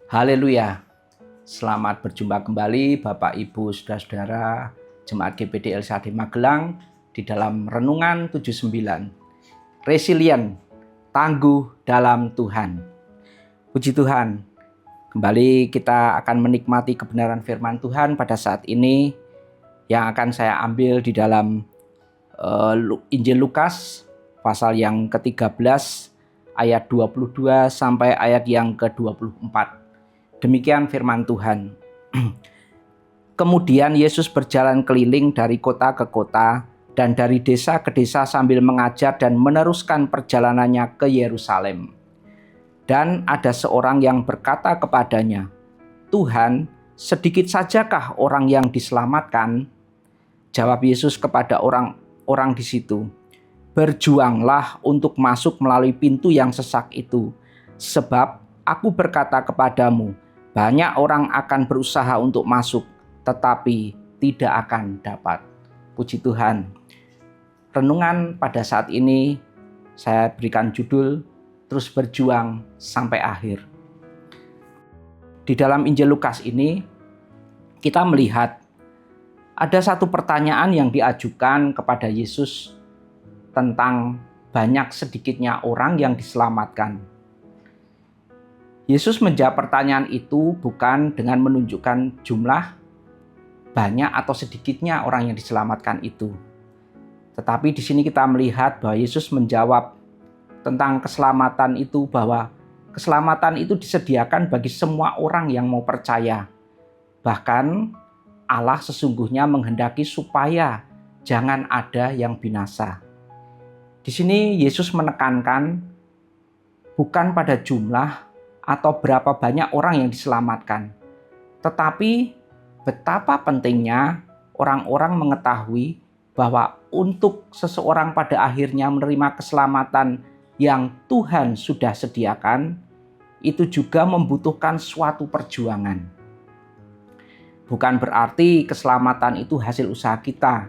Haleluya. Selamat berjumpa kembali Bapak Ibu Saudara-saudara Jemaat GPD LCAD Magelang di dalam Renungan 79. Resilient, tangguh dalam Tuhan. Puji Tuhan. Kembali kita akan menikmati kebenaran firman Tuhan pada saat ini yang akan saya ambil di dalam Injil Lukas pasal yang ke-13 ayat 22 sampai ayat yang ke-24. Demikian firman Tuhan. Kemudian Yesus berjalan keliling dari kota ke kota dan dari desa ke desa sambil mengajar dan meneruskan perjalanannya ke Yerusalem. Dan ada seorang yang berkata kepadanya, "Tuhan, sedikit sajakah orang yang diselamatkan?" Jawab Yesus kepada orang-orang di situ, "Berjuanglah untuk masuk melalui pintu yang sesak itu, sebab aku berkata kepadamu, banyak orang akan berusaha untuk masuk, tetapi tidak akan dapat." Puji Tuhan. Renungan pada saat ini saya berikan judul, terus berjuang sampai akhir. Di dalam Injil Lukas ini, kita melihat ada satu pertanyaan yang diajukan kepada Yesus tentang banyak sedikitnya orang yang diselamatkan. Yesus menjawab pertanyaan itu bukan dengan menunjukkan jumlah banyak atau sedikitnya orang yang diselamatkan itu. Tetapi di sini kita melihat bahwa Yesus menjawab tentang keselamatan itu, bahwa keselamatan itu disediakan bagi semua orang yang mau percaya. Bahkan Allah sesungguhnya menghendaki supaya jangan ada yang binasa. Di sini Yesus menekankan bukan pada jumlah atau berapa banyak orang yang diselamatkan, tetapi betapa pentingnya orang-orang mengetahui bahwa untuk seseorang pada akhirnya menerima keselamatan yang Tuhan sudah sediakan, itu juga membutuhkan suatu perjuangan. Bukan berarti keselamatan itu hasil usaha kita.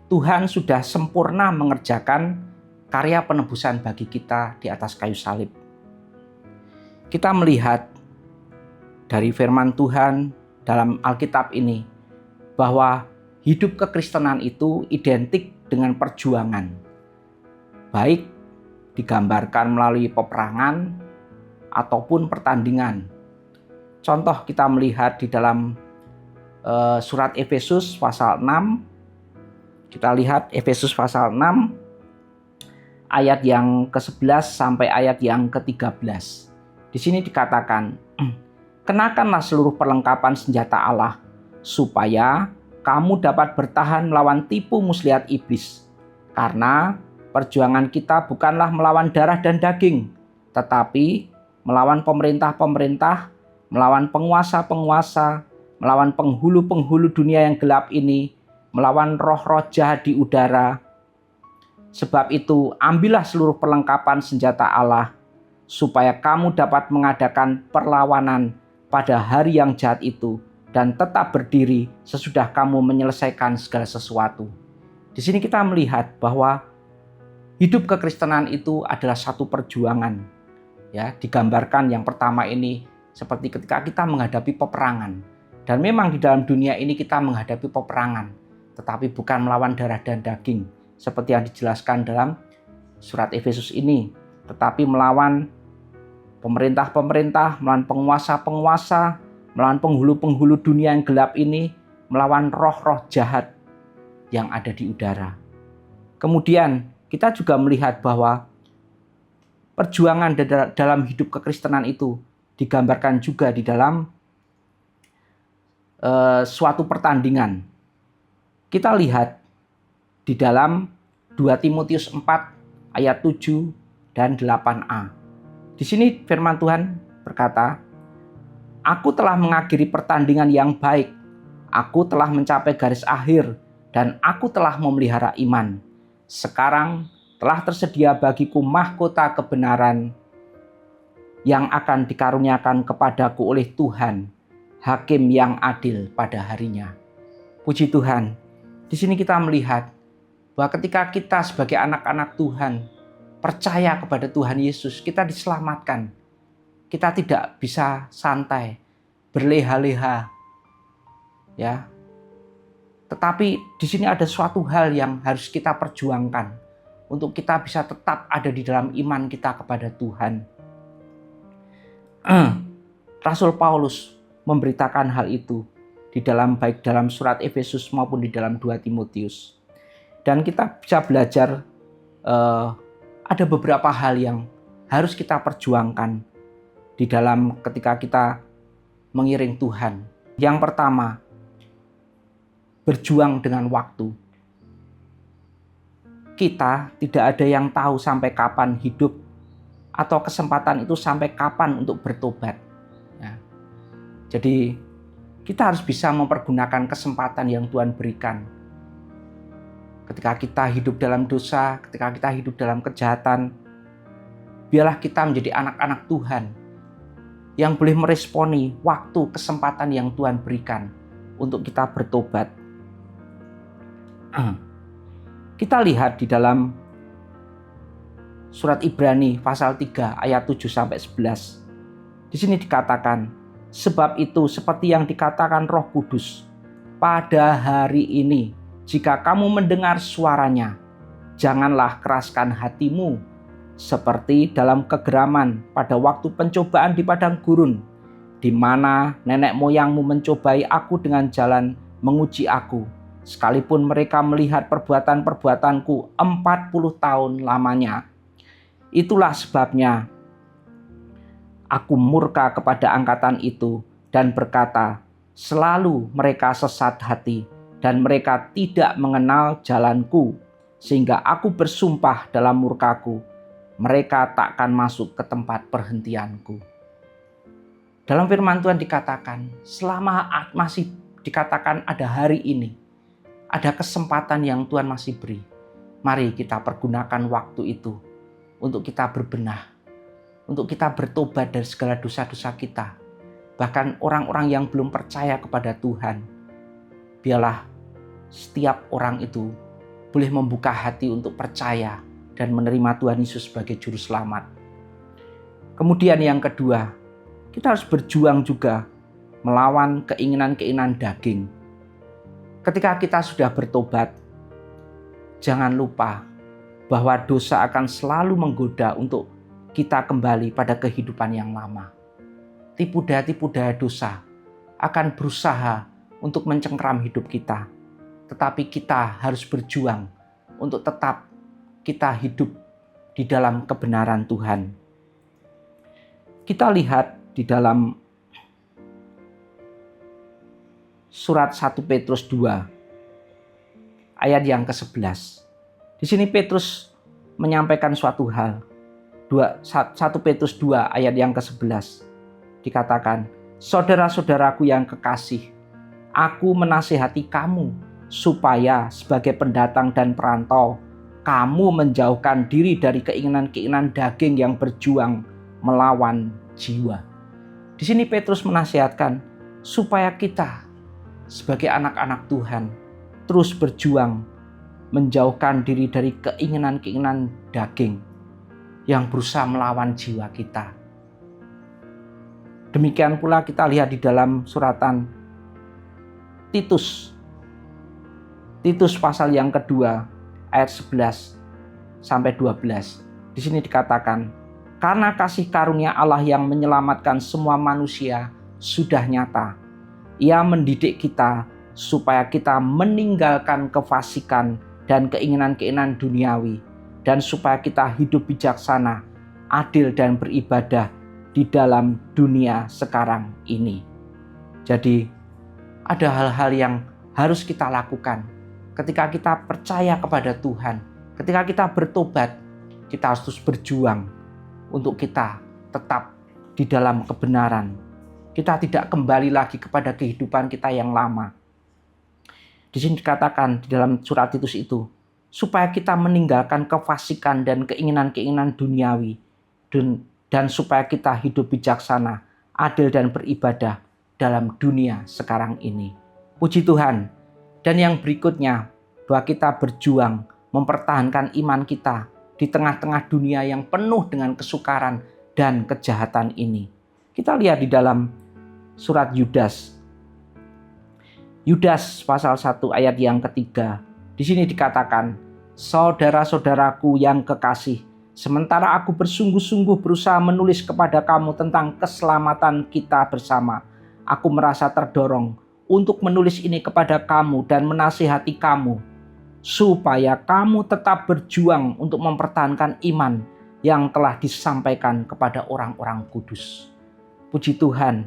Tuhan sudah sempurna mengerjakan karya penebusan bagi kita di atas kayu salib. Kita melihat dari firman Tuhan dalam Alkitab ini bahwa hidup kekristenan itu identik dengan perjuangan. Baik digambarkan melalui peperangan ataupun pertandingan. Contoh kita melihat di dalam surat Efesus pasal 6. Kita lihat Efesus pasal 6 ayat yang ke-11 sampai ayat yang ke-13. Di sini dikatakan, "Kenakanlah seluruh perlengkapan senjata Allah, supaya kamu dapat bertahan melawan tipu muslihat iblis. Karena perjuangan kita bukanlah melawan darah dan daging, tetapi melawan pemerintah-pemerintah, melawan penguasa-penguasa, melawan penghulu-penghulu dunia yang gelap ini, melawan roh-roh jahat di udara. Sebab itu, ambillah seluruh perlengkapan senjata Allah, supaya kamu dapat mengadakan perlawanan pada hari yang jahat itu dan tetap berdiri sesudah kamu menyelesaikan segala sesuatu." Di sini kita melihat bahwa hidup kekristenan itu adalah satu perjuangan. Ya, digambarkan yang pertama ini seperti ketika kita menghadapi peperangan. Dan memang di dalam dunia ini kita menghadapi peperangan, tetapi bukan melawan darah dan daging seperti yang dijelaskan dalam surat Efesus ini, tetapi melawan pemerintah-pemerintah, melawan penguasa-penguasa, melawan penghulu-penghulu dunia yang gelap ini, melawan roh-roh jahat yang ada di udara. Kemudian kita juga melihat bahwa perjuangan dalam hidup kekristenan itu digambarkan juga di dalam suatu pertandingan. Kita lihat di dalam 2 Timotius 4 ayat 7 dan 8a. Di sini firman Tuhan berkata, "Aku telah mengakhiri pertandingan yang baik. Aku telah mencapai garis akhir dan aku telah memelihara iman. Sekarang telah tersedia bagiku mahkota kebenaran yang akan dikaruniakan kepadaku oleh Tuhan, Hakim yang adil pada harinya." Puji Tuhan. Di sini kita melihat bahwa ketika kita sebagai anak-anak Tuhan percaya kepada Tuhan Yesus, kita diselamatkan. Kita tidak bisa santai, berleha-leha, ya. Tetapi di sini ada suatu hal yang harus kita perjuangkan untuk kita bisa tetap ada di dalam iman kita kepada Tuhan. Rasul Paulus memberitakan hal itu baik dalam surat Efesus maupun di dalam 2 Timotius. Dan kita bisa belajar ada beberapa hal yang harus kita perjuangkan di dalam ketika kita mengiring Tuhan. Yang pertama, berjuang dengan waktu. Kita tidak ada yang tahu sampai kapan hidup atau kesempatan itu sampai kapan untuk bertobat. Ya. Jadi kita harus bisa mempergunakan kesempatan yang Tuhan berikan. Ketika kita hidup dalam dosa, ketika kita hidup dalam kejahatan, biarlah kita menjadi anak-anak Tuhan yang boleh meresponi waktu, kesempatan yang Tuhan berikan untuk kita bertobat. Kita lihat di dalam surat Ibrani pasal 3 ayat 7-11. Di sini dikatakan, sebab itu seperti yang dikatakan Roh Kudus, pada hari ini jika kamu mendengar suaranya, janganlah keraskan hatimu seperti dalam kegeraman pada waktu pencobaan di padang gurun, di mana nenek moyangmu mencobai aku dengan jalan menguji aku, sekalipun mereka melihat perbuatan-perbuatanku 40 tahun lamanya. Itulah sebabnya aku murka kepada angkatan itu dan berkata, selalu mereka sesat hati dan mereka tidak mengenal jalanku, sehingga aku bersumpah dalam murkaku, mereka takkan masuk ke tempat perhentianku. Dalam firman Tuhan dikatakan, selama masih dikatakan ada hari ini, ada kesempatan yang Tuhan masih beri. Mari kita pergunakan waktu itu untuk kita berbenah, untuk kita bertobat dari segala dosa-dosa kita. Bahkan orang-orang yang belum percaya kepada Tuhan, biarlah setiap orang itu boleh membuka hati untuk percaya dan menerima Tuhan Yesus sebagai juru selamat. Kemudian yang kedua, kita harus berjuang juga melawan keinginan-keinginan daging. Ketika kita sudah bertobat, jangan lupa bahwa dosa akan selalu menggoda untuk kita kembali pada kehidupan yang lama. Tipu daya dosa akan berusaha untuk mencengkram hidup kita. Tetapi kita harus berjuang untuk tetap kita hidup di dalam kebenaran Tuhan. Kita lihat di dalam surat 1 Petrus 2 ayat yang ke-11. Di sini Petrus menyampaikan suatu hal. 1 Petrus 2 ayat yang ke-11 dikatakan, saudara-saudaraku yang kekasih, aku menasihati kamu supaya sebagai pendatang dan perantau, kamu menjauhkan diri dari keinginan-keinginan daging yang berjuang melawan jiwa. Di sini Petrus menasihatkan supaya kita sebagai anak-anak Tuhan terus berjuang menjauhkan diri dari keinginan-keinginan daging yang berusaha melawan jiwa kita. Demikian pula kita lihat di dalam suratan Titus pasal yang kedua ayat 11 sampai 12. Di sini dikatakan, karena kasih karunia Allah yang menyelamatkan semua manusia sudah nyata. Ia mendidik kita supaya kita meninggalkan kefasikan dan keinginan-keinginan duniawi, dan supaya kita hidup bijaksana, adil dan beribadah di dalam dunia sekarang ini. Jadi ada hal-hal yang harus kita lakukan ketika kita percaya kepada Tuhan, ketika kita bertobat. Kita harus terus berjuang untuk kita tetap di dalam kebenaran. Kita tidak kembali lagi kepada kehidupan kita yang lama. Di sini dikatakan di dalam surat Titus itu, supaya kita meninggalkan kefasikan dan keinginan-keinginan duniawi, dan supaya kita hidup bijaksana, adil dan beribadah dalam dunia sekarang ini. Puji Tuhan. Dan yang berikutnya, bahwa kita berjuang mempertahankan iman kita di tengah-tengah dunia yang penuh dengan kesukaran dan kejahatan ini. Kita lihat di dalam surat Yudas. Yudas pasal 1 ayat yang ketiga. Di sini dikatakan, saudara-saudaraku yang kekasih, sementara aku bersungguh-sungguh berusaha menulis kepada kamu tentang keselamatan kita bersama, aku merasa terdorong untuk menulis ini kepada kamu dan menasihati kamu, supaya kamu tetap berjuang untuk mempertahankan iman yang telah disampaikan kepada orang-orang kudus. Puji Tuhan,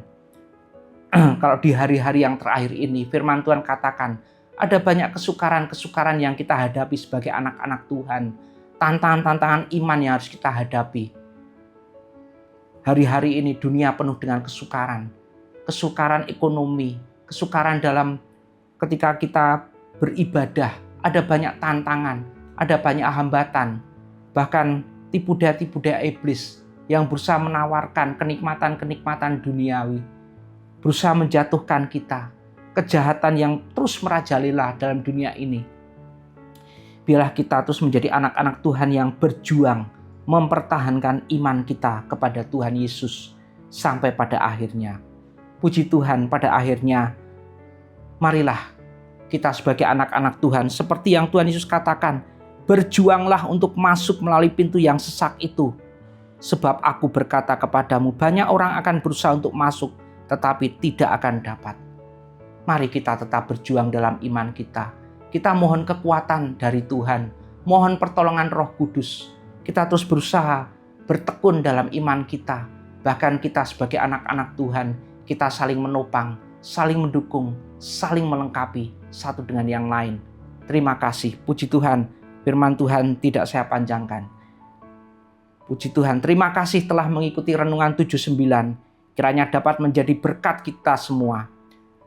kalau di hari-hari yang terakhir ini, firman Tuhan katakan, ada banyak kesukaran-kesukaran yang kita hadapi sebagai anak-anak Tuhan. Tantangan-tantangan iman yang harus kita hadapi. Hari-hari ini dunia penuh dengan kesukaran. Kesukaran ekonomi, kesukaran dalam ketika kita beribadah. Ada banyak tantangan, ada banyak hambatan. Bahkan tipu daya iblis yang berusaha menawarkan kenikmatan-kenikmatan duniawi. Berusaha menjatuhkan kita. Kejahatan yang terus merajalela dalam dunia ini. Biarlah kita terus menjadi anak-anak Tuhan yang berjuang mempertahankan iman kita kepada Tuhan Yesus sampai pada akhirnya. Puji Tuhan, pada akhirnya marilah kita sebagai anak-anak Tuhan seperti yang Tuhan Yesus katakan, berjuanglah untuk masuk melalui pintu yang sesak itu. Sebab aku berkata kepadamu, banyak orang akan berusaha untuk masuk tetapi tidak akan dapat. Mari kita tetap berjuang dalam iman kita. Kita mohon kekuatan dari Tuhan. Mohon pertolongan Roh Kudus. Kita terus berusaha bertekun dalam iman kita. Bahkan kita sebagai anak-anak Tuhan, kita saling menopang, saling mendukung, saling melengkapi satu dengan yang lain. Terima kasih. Puji Tuhan, firman Tuhan tidak saya panjangkan. Puji Tuhan, terima kasih telah mengikuti Renungan 79. Kiranya dapat menjadi berkat kita semua.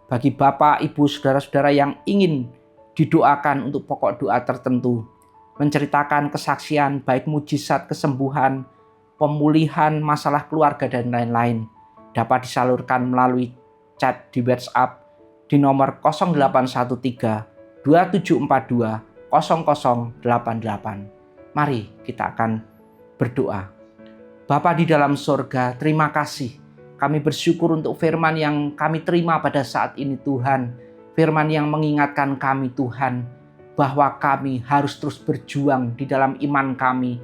Bagi Bapak, Ibu, Saudara-saudara yang ingin didoakan untuk pokok doa tertentu, menceritakan kesaksian baik mujizat, kesembuhan, pemulihan, masalah keluarga dan lain-lain, dapat disalurkan melalui chat di WhatsApp di nomor 0813 2742 0088. Mari kita akan berdoa. Bapa di dalam sorga, terima kasih. Kami bersyukur untuk firman yang kami terima pada saat ini Tuhan. Firman yang mengingatkan kami Tuhan, bahwa kami harus terus berjuang di dalam iman kami.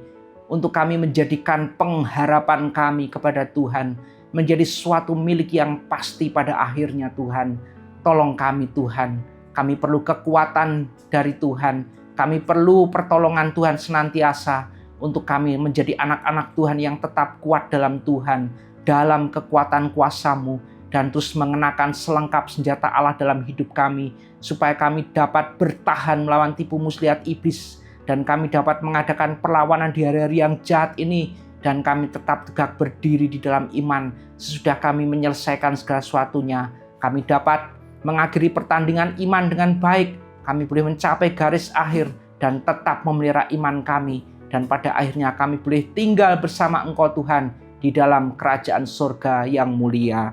Untuk kami menjadikan pengharapan kami kepada Tuhan, menjadi suatu milik yang pasti pada akhirnya Tuhan. Tolong kami Tuhan, kami perlu kekuatan dari Tuhan. Kami perlu pertolongan Tuhan senantiasa untuk kami menjadi anak-anak Tuhan yang tetap kuat dalam Tuhan, dalam kekuatan kuasa-Mu, dan terus mengenakan selengkap senjata Allah dalam hidup kami, supaya kami dapat bertahan melawan tipu muslihat iblis, dan kami dapat mengadakan perlawanan di hari-hari yang jahat ini, dan kami tetap tegak berdiri di dalam iman. Sesudah kami menyelesaikan segala sesuatunya, kami dapat mengakhiri pertandingan iman dengan baik. Kami boleh mencapai garis akhir dan tetap memelihara iman kami, dan pada akhirnya kami boleh tinggal bersama Engkau Tuhan di dalam kerajaan surga yang mulia.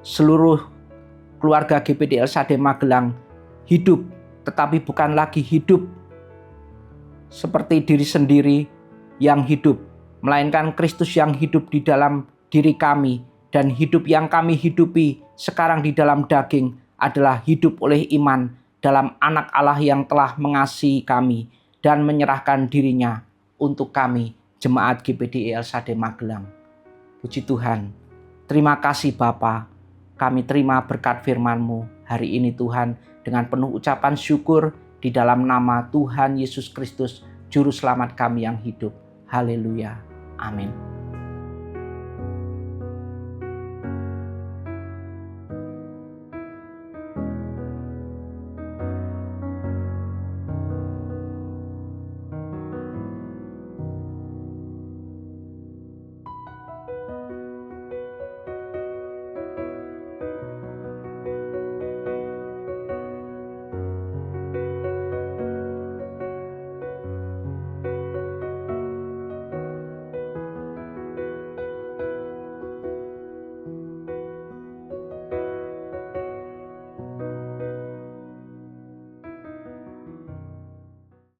Seluruh keluarga GPD El Shaddai Magelang hidup, tetapi bukan lagi hidup seperti diri sendiri yang hidup, melainkan Kristus yang hidup di dalam diri kami, dan hidup yang kami hidupi sekarang di dalam daging adalah hidup oleh iman dalam Anak Allah yang telah mengasihi kami dan menyerahkan dirinya untuk kami, Jemaat GPD El Shaddai Magelang. Puji Tuhan. Terima kasih Bapa. Kami terima berkat firman-Mu hari ini Tuhan dengan penuh ucapan syukur di dalam nama Tuhan Yesus Kristus, Juru Selamat kami yang hidup. Haleluya. Amin.